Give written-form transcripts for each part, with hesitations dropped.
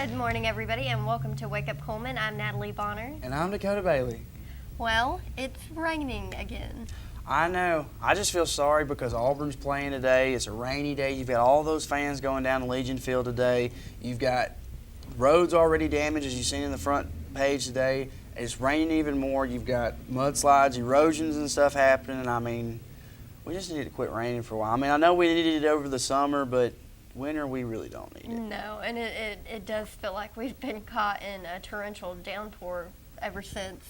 Good morning, everybody, and welcome to Wake Up Cullman. I'm Natalie Bonner. And I'm Dakota Bailey. Well, it's raining again. I know. I just feel sorry because Auburn's playing today. It's a rainy day. You've got all those fans going down to Legion Field today. You've got roads already damaged, as you've seen in the front page today. It's raining even more. You've got mudslides, erosions, and stuff happening. I mean, we just need to quit raining for a while. I mean, I know we needed it over the summer, but winter, we really don't need it. No, and it does feel like we've been caught in a torrential downpour ever since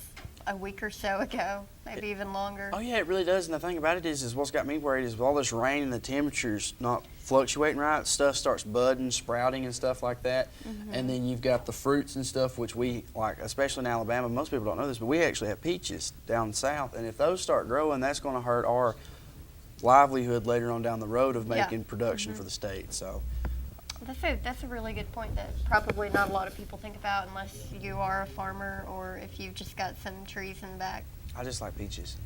a week or so ago, maybe even longer. Oh, yeah, it really does. And the thing about it is what's got me worried is with all this rain and the temperatures not fluctuating right, stuff starts budding, sprouting, and stuff like that. Mm-hmm. And then you've got the fruits and stuff, which we, like, especially in Alabama, most people don't know this, but we actually have peaches down south. And if those start growing, that's going to hurt our livelihood later on down the road of making production for the state. So that's a really good point that probably not a lot of people think about unless you are a farmer or if you've just got some trees in the back. I just like peaches.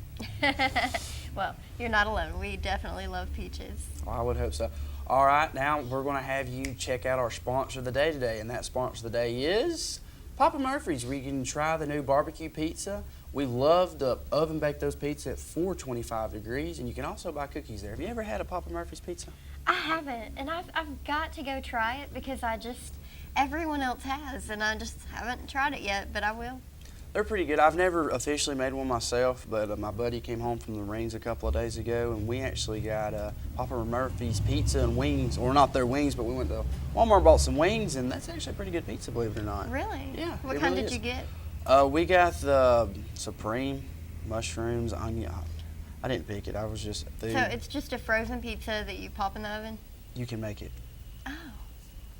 Well, you're not alone. We definitely love peaches. Well, I would hope so. All right, now we're going to have you check out our sponsor of the day today, and that sponsor of the day is Papa Murphy's, where you can try the new barbecue pizza. We love to oven bake those pizzas at 425 degrees, and you can also buy cookies there. Have you ever had a Papa Murphy's pizza? I haven't, and I've got to go try it because everyone else has, and I just haven't tried it yet, but I will. They're pretty good. I've never officially made one myself, but my buddy came home from the Marines a couple of days ago, and we actually got Papa Murphy's pizza and wings, or not their wings, but we went to Walmart and bought some wings, and that's actually a pretty good pizza, believe it or not. Really? Yeah. What kind did you get? We got the Supreme, mushrooms, onion. I didn't pick it. I was just... So it's just a frozen pizza that you pop in the oven? You can make it. Oh.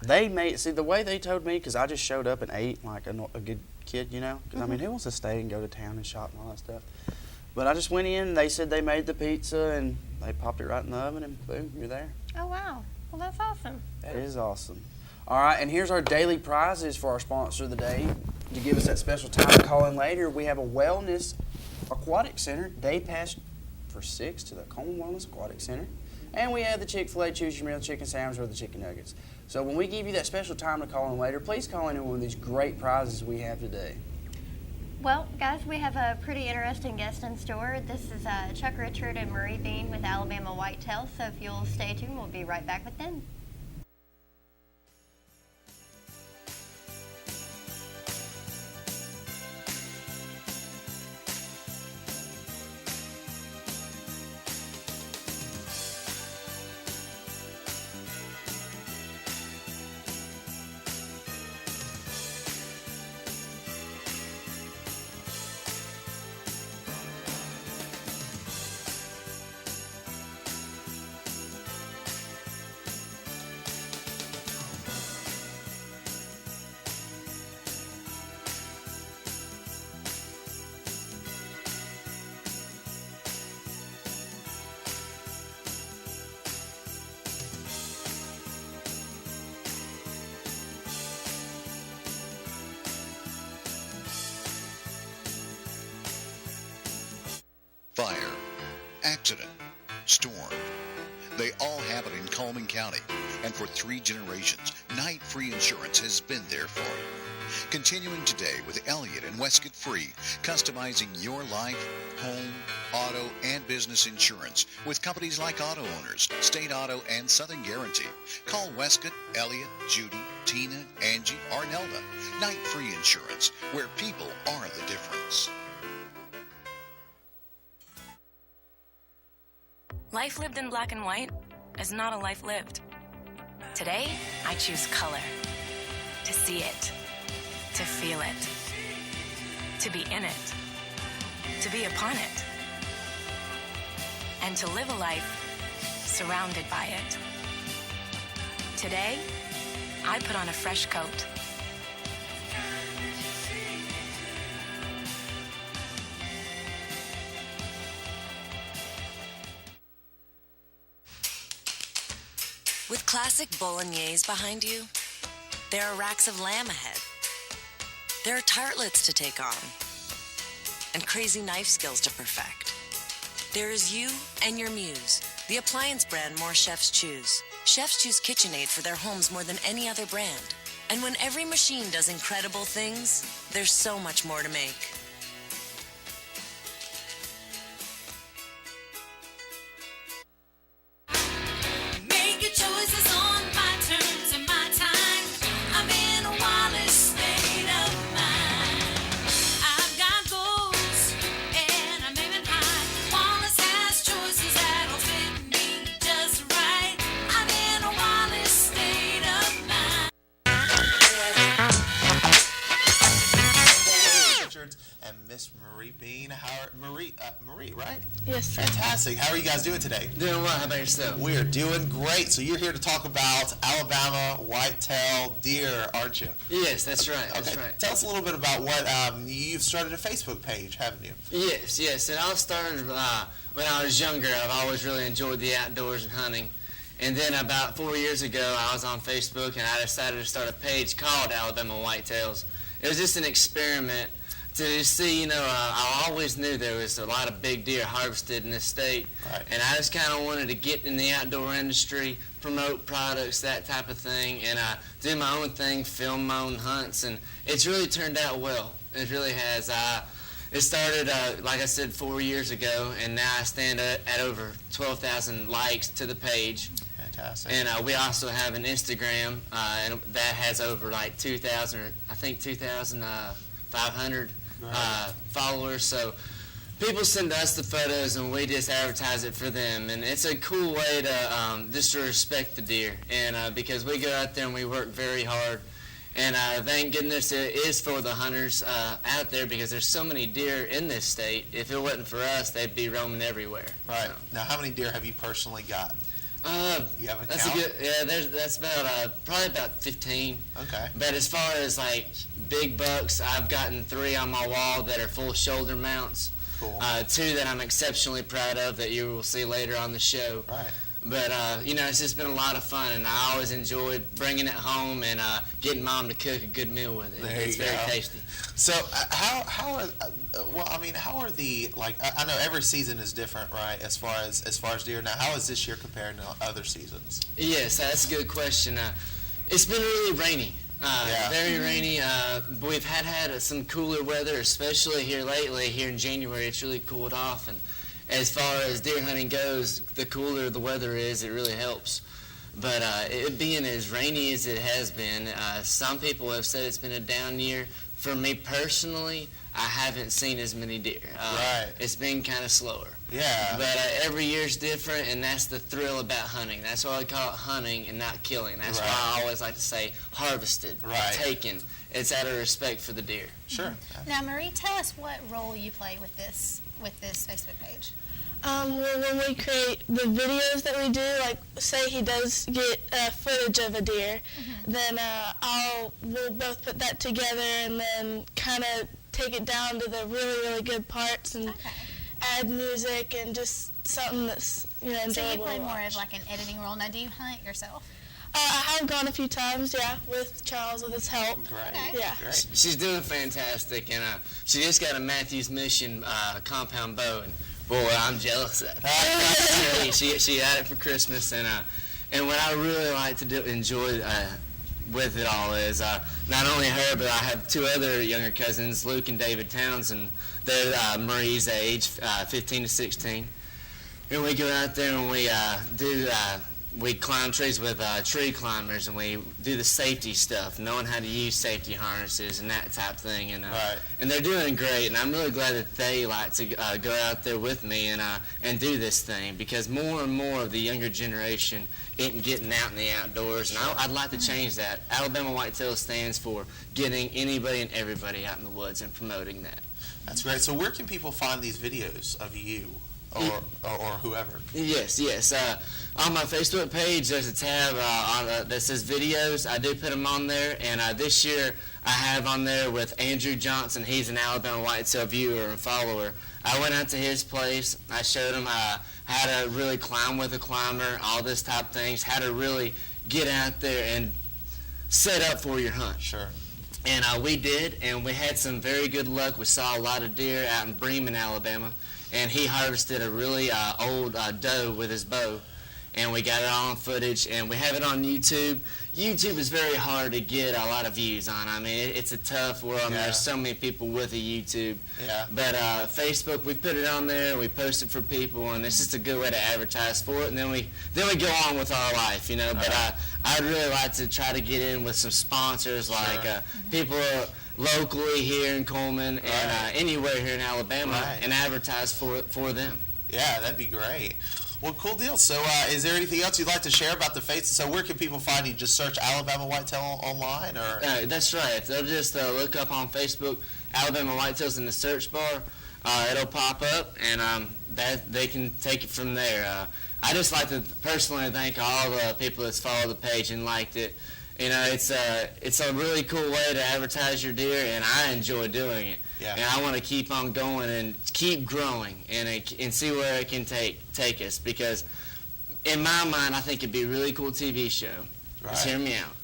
They made... See, the way they told me, because I just showed up and ate like a good kid, you know? Because, I mean, who wants to stay and go to town and shop and all that stuff? But I just went in, and they said they made the pizza, and they popped it right in the oven, and boom, you're there. Oh, wow. Well, that's awesome. That is awesome. All right, and here's our daily prizes for our sponsor of the day. To give us that special time to call in later, we have a Wellness Aquatic Center day pass for 6 to the Cullman Wellness Aquatic Center. And we have the Chick-fil-A Choose Your Meal chicken sandwich or the chicken nuggets. So when we give you that special time to call in later, please call in one of these great prizes we have today. Well, guys, we have a pretty interesting guest in store. This is Chuck Richard and Marie Bean with Alabama Whitetails. So if you'll stay tuned, we'll be right back with them. Fire, accident, storm. They all happen in Cullman County, and for 3 generations, Night Free Insurance has been there for you. Continuing today with Elliott and Westcott Free, customizing your life, home, auto, and business insurance with companies like Auto Owners, State Auto, and Southern Guarantee. Call Westcott, Elliott, Judy, Tina, Angie, or Nelda. Night Free Insurance, where people are the difference. Life lived in black and white is not a life lived. Today, I choose color. To see it. To feel it. To be in it. To be upon it. And to live a life surrounded by it. Today, I put on a fresh coat. With classic bolognese behind you, there are racks of lamb ahead. There are tartlets to take on, and crazy knife skills to perfect. There is you and your muse, the appliance brand more chefs choose. Chefs choose KitchenAid for their homes more than any other brand. And when every machine does incredible things, there's so much more to make. Make your choices on my terms and my time. I'm in a Wallace state of mind. I've got goals and I'm aiming high. Wallace has choices that'll fit me just right. I'm in a Wallace state of mind. Richards and Miss Marie Bean. Marie, right? Yes, sir. Fantastic. How are you guys doing today? Doing well. How about yourself? We're doing great. So you're here to talk about Alabama whitetail deer, aren't you? Yes, that's right. That's Okay. right. Tell us a little bit about what you've started a Facebook page, haven't you? Yes. And I started when I was younger. I've always really enjoyed the outdoors and hunting. And then about 4 years ago, I was on Facebook and I decided to start a page called Alabama Whitetails. It was just an experiment to see, I always knew there was a lot of big deer harvested in this state. Right. And I just kind of wanted to get in the outdoor industry, promote products, that type of thing, and do my own thing, film my own hunts, and it's really turned out well. It really has. It started, like I said, 4 years ago, and now I stand at over 12,000 likes to the page. Fantastic. And we also have an Instagram, and that has over like 2,500 followers. So people send us the photos, and we just advertise it for them. And it's a cool way to just to respect the deer, and because we go out there and we work very hard. And thank goodness it is for the hunters out there, because there's so many deer in this state. If it wasn't for us, they'd be roaming everywhere. Right. So. Now, how many deer have you personally got? You have a That's count? a good. Yeah, that's about probably about 15. Okay. But as far as like big bucks, I've gotten 3 on my wall that are full shoulder mounts. Cool. 2 that I'm exceptionally proud of that you will see later on the show. Right. But it's just been a lot of fun, and I always enjoyed bringing it home and getting Mom to cook a good meal with it. There It's you very go. tasty. So how are how are the, like, I know every season is different, right, as far as deer. Now, how is this year compared to other seasons? Yes, that's a good question. It's been really rainy. Yeah. Very rainy. We've had some cooler weather, especially here lately. Here in January, it's really cooled off. And as far as deer hunting goes, the cooler the weather is, it really helps. But it being as rainy as it has been, some people have said it's been a down year. For me personally, I haven't seen as many deer. Right. It's been kind of slower. Yeah. But every year's different, and that's the thrill about hunting. That's why I call it hunting and not killing. That's Right. why I always like to say harvested, Right. taken. It's out of respect for the deer. Sure. Now, Marie, tell us what role you play with this Facebook page. Well, when we create the videos that we do, like say he does get footage of a deer, then we'll both put that together and then kind of take it down to the really, really good parts and add music and just something that's enjoyable. So you play to more watch. of like an editing role. Now, do you hunt yourself? I have gone a few times, yeah, with Charles, with his help. Great. Okay. Yeah. Great. She's doing fantastic, and she just got a Matthews Mission compound bow, and boy, I'm jealous of that. she had it for Christmas, and what I really like to enjoy with it all is not only her, but I have 2 other younger cousins, Luke and David Townsend. They're Marie's age, 15 to 16, and we go out there and we we climb trees with tree climbers, and we do the safety stuff, knowing how to use safety harnesses and that type of thing. And Right. and they're doing great, and I'm really glad that they like to go out there with me and do this thing, because more and more of the younger generation isn't getting out in the outdoors, and I'd like to change that. Alabama Whitetail stands for getting anybody and everybody out in the woods and promoting that. That's great. So where can people find these videos of you or whoever? Yes. On my Facebook page, there's a tab that says videos. I do put them on there, and this year I have on there with Andrew Johnson. He's an Alabama Whitetail viewer and follower. I went out to his place. I showed him how to really climb with a climber, all this type of things, how to really get out there and set up for your hunt. Sure. And we did, and we had some very good luck. We saw a lot of deer out in Bremen, Alabama, and he harvested a really old doe with his bow. and we got it all on footage, and we have it on YouTube. YouTube is very hard to get a lot of views on. I mean, it's a tough world, and there's so many people with a YouTube. Yeah. But Facebook, we put it on there, we post it for people, and it's just a good way to advertise for it, and then we go on with our life, you know. But I'd really like to try to get in with some sponsors, like people locally here in Cullman and anywhere here in Alabama, and advertise for them. Yeah, that'd be great. Well, cool deal. So is there anything else you'd like to share about the face? So where can people find you? Just search Alabama Whitetail online? Or That's right. They'll just look up on Facebook, Alabama Whitetails in the search bar. It'll pop up, and that they can take it from there. I just like to personally thank all the people that's followed the page and liked it. You know, it's a really cool way to advertise your deer, and I enjoy doing it. Yeah. And I want to keep on going and keep growing and see where it can take us, because in my mind, I think it'd be a really cool TV show. Right. Just hear me out.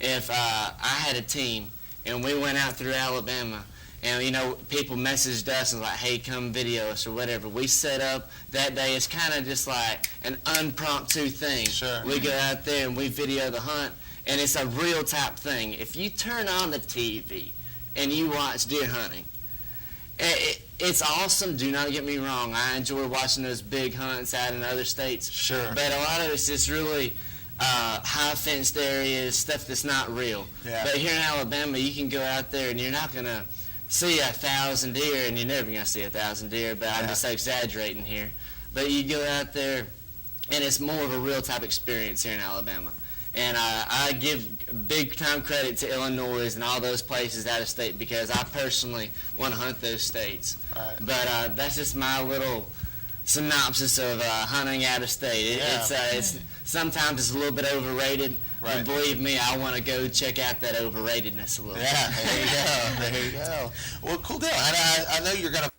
If I had a team and we went out through Alabama, and, you know, people messaged us and like, hey, come video us or whatever. We set up that day. It's kind of just like an impromptu thing. Sure. We go out there and we video the hunt, and it's a real type thing. If you turn on the TV and you watch deer hunting, it's awesome. Do not get me wrong. I enjoy watching those big hunts out in other states. Sure. But a lot of it's just really high fenced areas, stuff that's not real. Yeah. But here in Alabama, you can go out there and you're not going to see 1,000 deer, and you're never going to see 1,000 deer, but I'm just exaggerating here. But you go out there, and it's more of a real type experience here in Alabama. And I give big time credit to Illinois and all those places out of state, because I personally want to hunt those states. Right. But that's just my little synopsis of hunting out of state. It's sometimes it's a little bit overrated, but believe me, I want to go check out that overratedness a little bit. Yeah, there you go. There you go. Well, cool deal. And I know you're going to.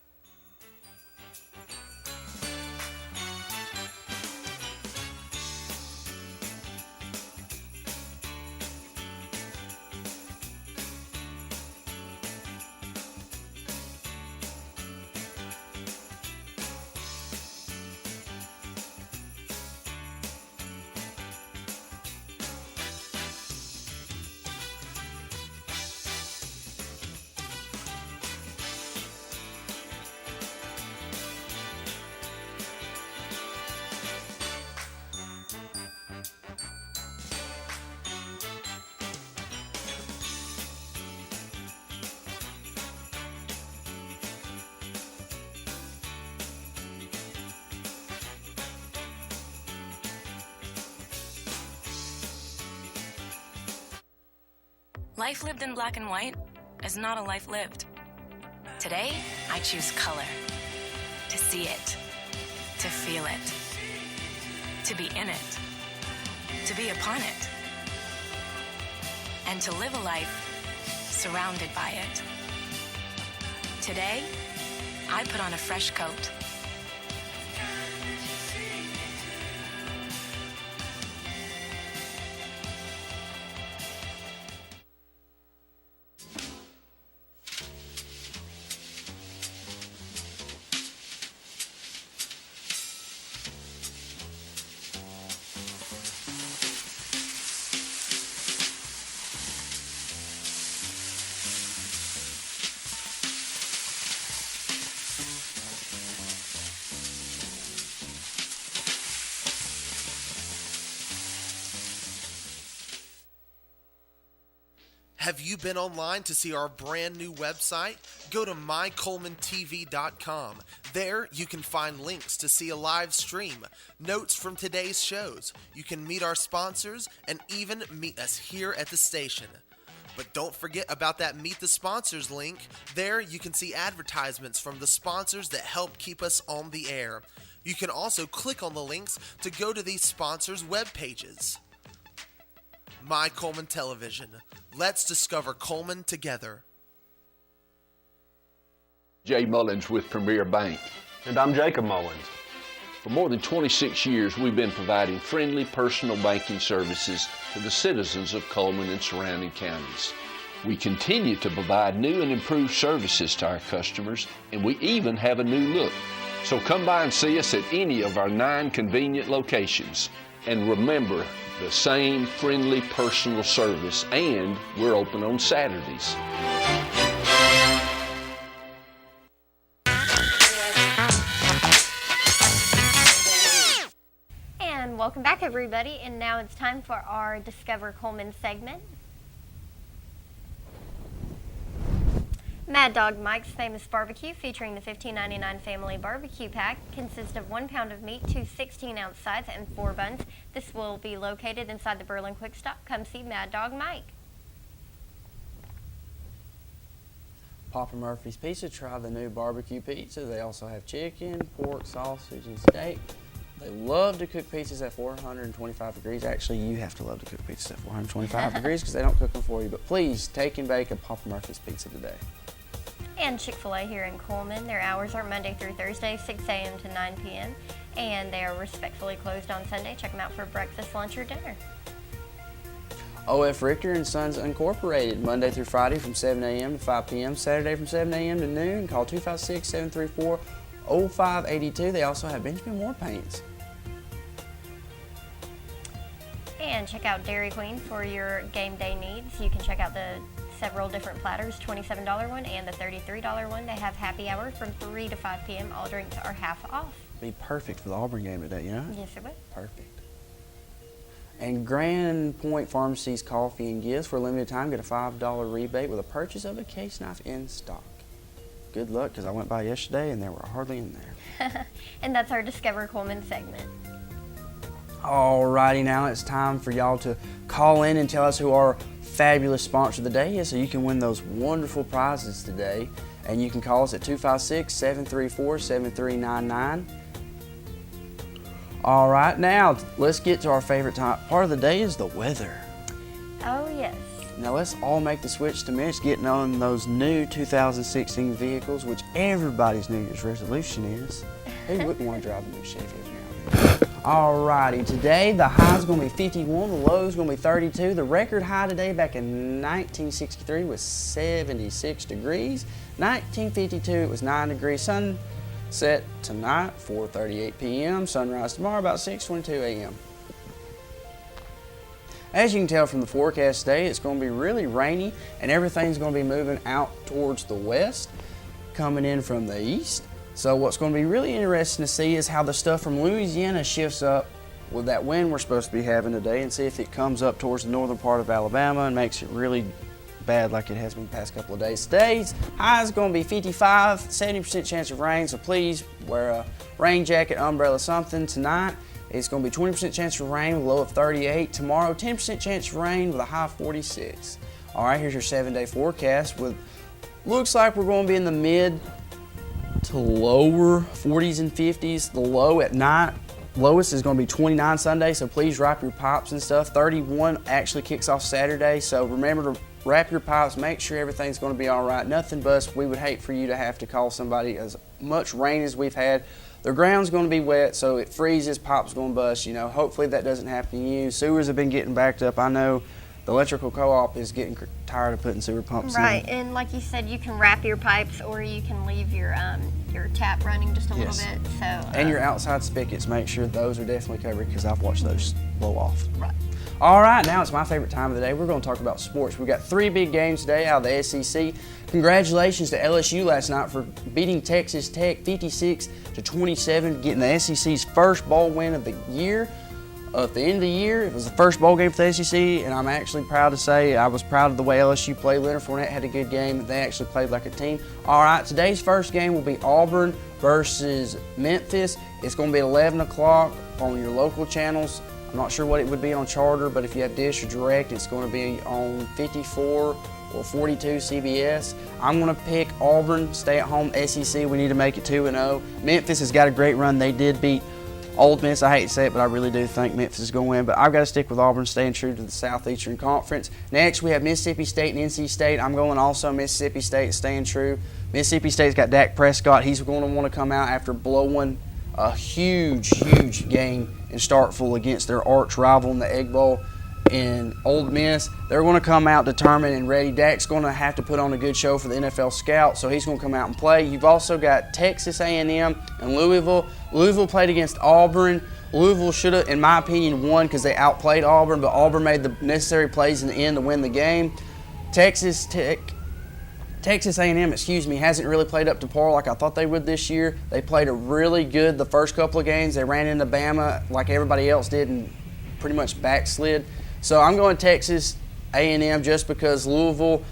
Life lived in black and white is not a life lived. Today, I choose color. To see it. To feel it. To be in it. To be upon it. And to live a life surrounded by it. Today, I put on a fresh coat. Have you been online to see our brand new website? Go to mycullmantv.com. There you can find links to see a live stream, notes from today's shows. You can meet our sponsors and even meet us here at the station. But don't forget about that Meet the Sponsors link. There you can see advertisements from the sponsors that help keep us on the air. You can also click on the links to go to these sponsors' web pages. My Cullman Television. Let's discover Cullman together. Jay Mullins with Premier Bank. And I'm Jacob Mullins. For more than 26 years, we've been providing friendly personal banking services to the citizens of Cullman and surrounding counties. We continue to provide new and improved services to our customers, and we even have a new look. So come by and see us at any of our 9 convenient locations. And remember, the same friendly personal service, and we're open on Saturdays. And welcome back, everybody. And now it's time for our Discover Cullman segment. Mad Dog Mike's Famous Barbecue, featuring the $15.99 Family Barbecue Pack, consists of 1 pound of meat, 2 16-ounce sides, and 4 buns. This will be located inside the Berlin Quick Stop. Come see Mad Dog Mike. Papa Murphy's Pizza, try the new barbecue pizza. They also have chicken, pork, sausage, and steak. They love to cook pizzas at 425 degrees. Actually, you have to love to cook pizzas at 425 degrees because they don't cook them for you. But please, take and bake a Papa Murphy's Pizza today. And Chick-fil-A here in Cullman. Their hours are Monday through Thursday, 6 a.m. to 9 p.m. And they are respectfully closed on Sunday. Check them out for breakfast, lunch, or dinner. O.F. Richter and Sons Incorporated, Monday through Friday from 7 a.m. to 5 p.m., Saturday from 7 a.m. to noon. Call 256-734-0582. They also have Benjamin Moore paints. And check out Dairy Queen for your game day needs. You can check out the several different platters, $27 one and the $33 one. They have happy hour from 3 to 5 p.m. All drinks are half off. Be perfect for the Auburn game today, you know? Yes, it would. Perfect. And Grand Point Pharmacy's Coffee and Gifts, for a limited time, get a $5 rebate with a purchase of a case knife in stock. Good luck, because I went by yesterday and they were hardly in there. And that's our Discover Cullman segment. Alrighty, now it's time for y'all to call in and tell us who our fabulous sponsor of the day is, so you can win those wonderful prizes today. And you can call us at 256-734-7399. All right, now let's get to our favorite part of the day is the weather. Oh, yes. Now let's all make the switch to Mitch getting on those new 2016 vehicles, which everybody's New Year's resolution is. Who wouldn't want to drive a new Chevy every now and then? Alrighty, today the high is going to be 51, the low is going to be 32. The record high today back in 1963 was 76 degrees. 1952 it was 9 degrees. Sunset tonight, 4:38 p.m. Sunrise tomorrow about 6:22 a.m. As you can tell from the forecast today, it's going to be really rainy and everything's going to be moving out towards the west, coming in from the east. So what's going to be really interesting to see is how the stuff from Louisiana shifts up with that wind we're supposed to be having today, and see if it comes up towards the northern part of Alabama and makes it really bad like it has been the past couple of days. Today's high is going to be 55, 70% chance of rain, so please wear a rain jacket, umbrella, something. Tonight it's going to be 20% chance of rain with a low of 38. Tomorrow 10% chance of rain with a high of 46. All right, here's your 7-day forecast. Looks like we're going to be in the mid to lower 40s and 50s. The low at night, lowest is going to be 29 Sunday, so please wrap your pipes and stuff. 31 actually kicks off Saturday, so remember to wrap your pipes, make sure everything's going to be all right. Nothing but we would hate for you to have to call somebody. As much rain as we've had, the ground's going to be wet, so it freezes, pipes going to bust. You know, hopefully that doesn't happen to you. Sewers have been getting backed up. I know the electrical co-op is getting tired of putting sewer pumps in. Right, and like you said, you can wrap your pipes or you can leave your tap running just a little bit. So and your outside spigots, make sure those are definitely covered because I've watched those blow off. Right. All right, now it's my favorite time of the day. We're going to talk about sports. We've got 3 big games today out of the SEC. Congratulations to LSU last night for beating Texas Tech 56-27, getting the SEC's first bowl win of the year. At the end of the year, it was the first bowl game for the SEC, and I'm actually proud to say I was proud of the way LSU played. Leonard Fournette had a good game. They actually played like a team. All right, today's first game will be Auburn versus Memphis. It's going to be at 11 o'clock on your local channels. I'm not sure what it would be on Charter, but if you have Dish or Direct, it's going to be on 54 or 42 CBS. I'm going to pick Auburn, stay at home SEC. We need to make it 2-0. Memphis has got a great run. They did beat Ole Miss. I hate to say it, but I really do think Memphis is going to win. But I've got to stick with Auburn, staying true to the Southeastern Conference. Next, we have Mississippi State and NC State. I'm going also Mississippi State, staying true. Mississippi State's got Dak Prescott. He's going to want to come out after blowing a huge game in Starkville against their arch rival in the Egg Bowl. in Ole Miss. They're going to come out determined and ready. Dak's going to have to put on a good show for the NFL scout, so he's going to come out and play. You've also got Texas A&M and Louisville. Louisville played against Auburn. Louisville should have, in my opinion, won because they outplayed Auburn, but Auburn made the necessary plays in the end to win the game. Texas A&M, hasn't really played up to par like I thought they would this year. They played a really good the first couple of games. They ran into Bama like everybody else did and pretty much backslid. So I'm going Texas A&M just because Louisville,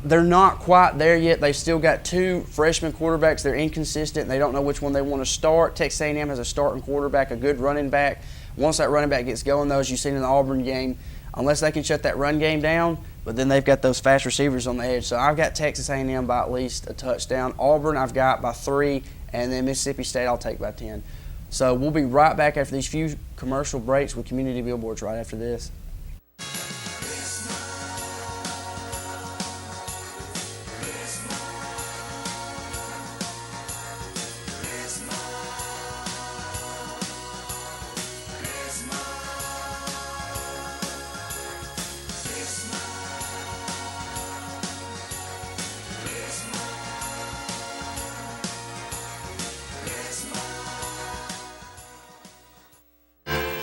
they're not quite there yet. They've still got 2 freshman quarterbacks. They're inconsistent. They don't know which one they want to start. Texas A&M has a starting quarterback, a good running back. Once that running back gets going, though, as you've seen in the Auburn game, unless they can shut that run game down, but then they've got those fast receivers on the edge. So I've got Texas A&M by at least a touchdown. Auburn I've got by 3, and then Mississippi State I'll take by 10. So we'll be right back after these few commercial breaks with community billboards right after this.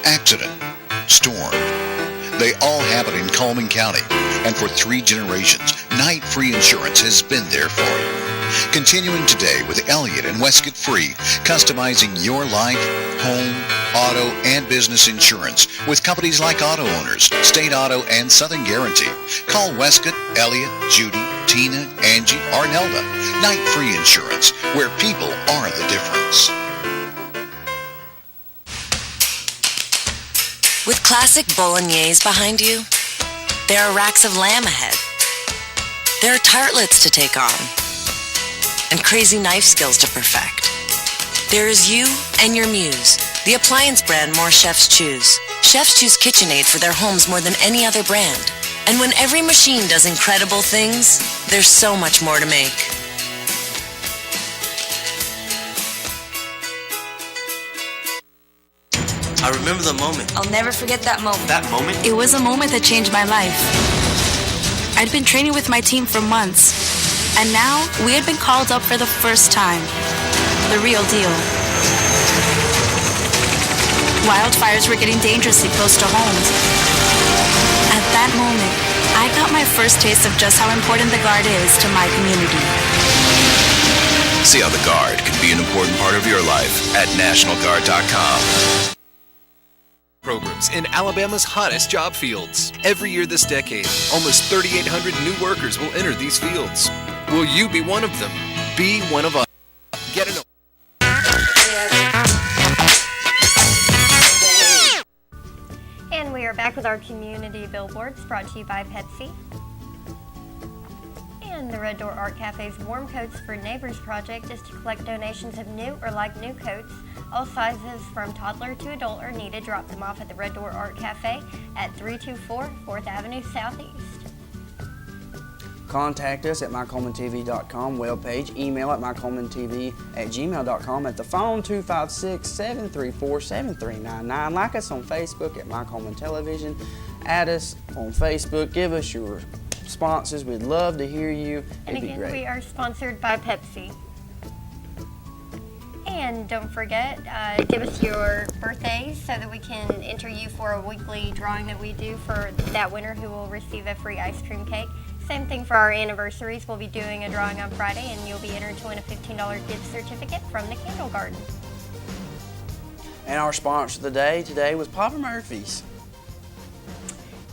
Accident, storm. They all happen in Cullman County, and for 3 generations, Night Free Insurance has been there for you. Continuing today with Elliott and Westcott Free, customizing your life, home, auto, and business insurance with companies like Auto Owners, State Auto, and Southern Guarantee. Call Westcott, Elliott, Judy, Tina, Angie, or Nelda. Night Free Insurance, where people are the difference. With classic bolognese behind you, there are racks of lamb ahead. There are tartlets to take on, and crazy knife skills to perfect. There is you and your muse, the appliance brand more chefs choose. Chefs choose KitchenAid for their homes more than any other brand. And when every machine does incredible things, there's so much more to make. I remember the moment. I'll never forget that moment. That moment? It was a moment that changed my life. I'd been training with my team for months, and now we had been called up for the first time. The real deal. Wildfires were getting dangerously close to homes. At that moment, I got my first taste of just how important the Guard is to my community. See how the Guard can be an important part of your life at NationalGuard.com. Programs in Alabama's hottest job fields. Every year this decade, almost 3,800 new workers will enter these fields. Will you be one of them? Be one of us. Get an And we are back with our community billboards brought to you by Pepsi. And the Red Door Art Cafe's Warm Coats for Neighbors project is to collect donations of new or like new coats. All sizes from toddler to adult are needed. Drop them off at the Red Door Art Cafe at 324 4th Avenue Southeast. Contact us at mycolemantv.com webpage, email at mycolemantv@gmail.com, at the phone 256-734-7399. Like us on Facebook at My Coleman Television. Add us on Facebook. Give us your responses. We'd love to hear you. And It'd be again, great. we are sponsored by Pepsi. And don't forget, give us your birthdays so that we can enter you for a weekly drawing that we do for that winner who will receive a free ice cream cake. Same thing for our anniversaries. We'll be doing a drawing on Friday, and you'll be entered to win a $15 gift certificate from the Candle Garden. And our sponsor of the day today was Papa Murphy's.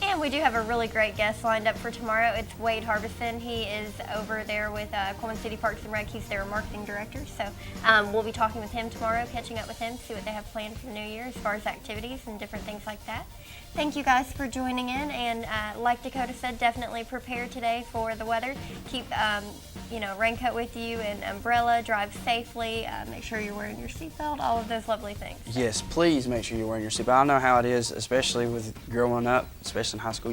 And we do have a really great guest lined up for tomorrow. It's Wade Harbison. He is over there with Cullman City Parks and Rec. He's their marketing director. So we'll be talking with him tomorrow, catching up with him, see what they have planned for the new year as far as activities and different things like that. Thank you guys for joining in. And like Dakota said, definitely prepare today for the weather. Keep raincoat with you and umbrella. Drive safely. Make sure you're wearing your seatbelt. All of those lovely things. Yes, please make sure you're wearing your seatbelt. I know how it is, especially with growing up, especially in high school.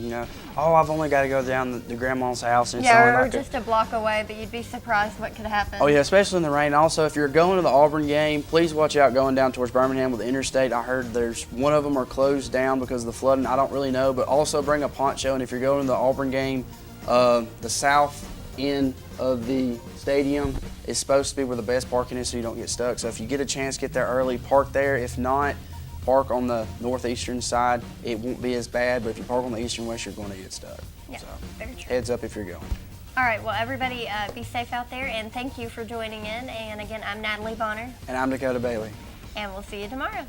I've only got to go down to grandma's house. And it's only or like just a block away, but you'd be surprised what could happen. Oh yeah, especially in the rain. Also, if you're going to the Auburn game, please watch out going down towards Birmingham with the interstate. I heard there's one of them are closed down because of the flood. flooding, I don't really know, but also bring a poncho. And if you're going to the Auburn game, the south end of the stadium is supposed to be where the best parking is so you don't get stuck. So if you get a chance, get there early, park there. If not, park on the northeastern side. It won't be as bad, but if you park on the eastern west, you're going to get stuck. Yeah, so very true. heads up if you're going. All right, well, everybody be safe out there, and thank you for joining in. And again, I'm Natalie Bonner. And I'm Dakota Bailey. And we'll see you tomorrow.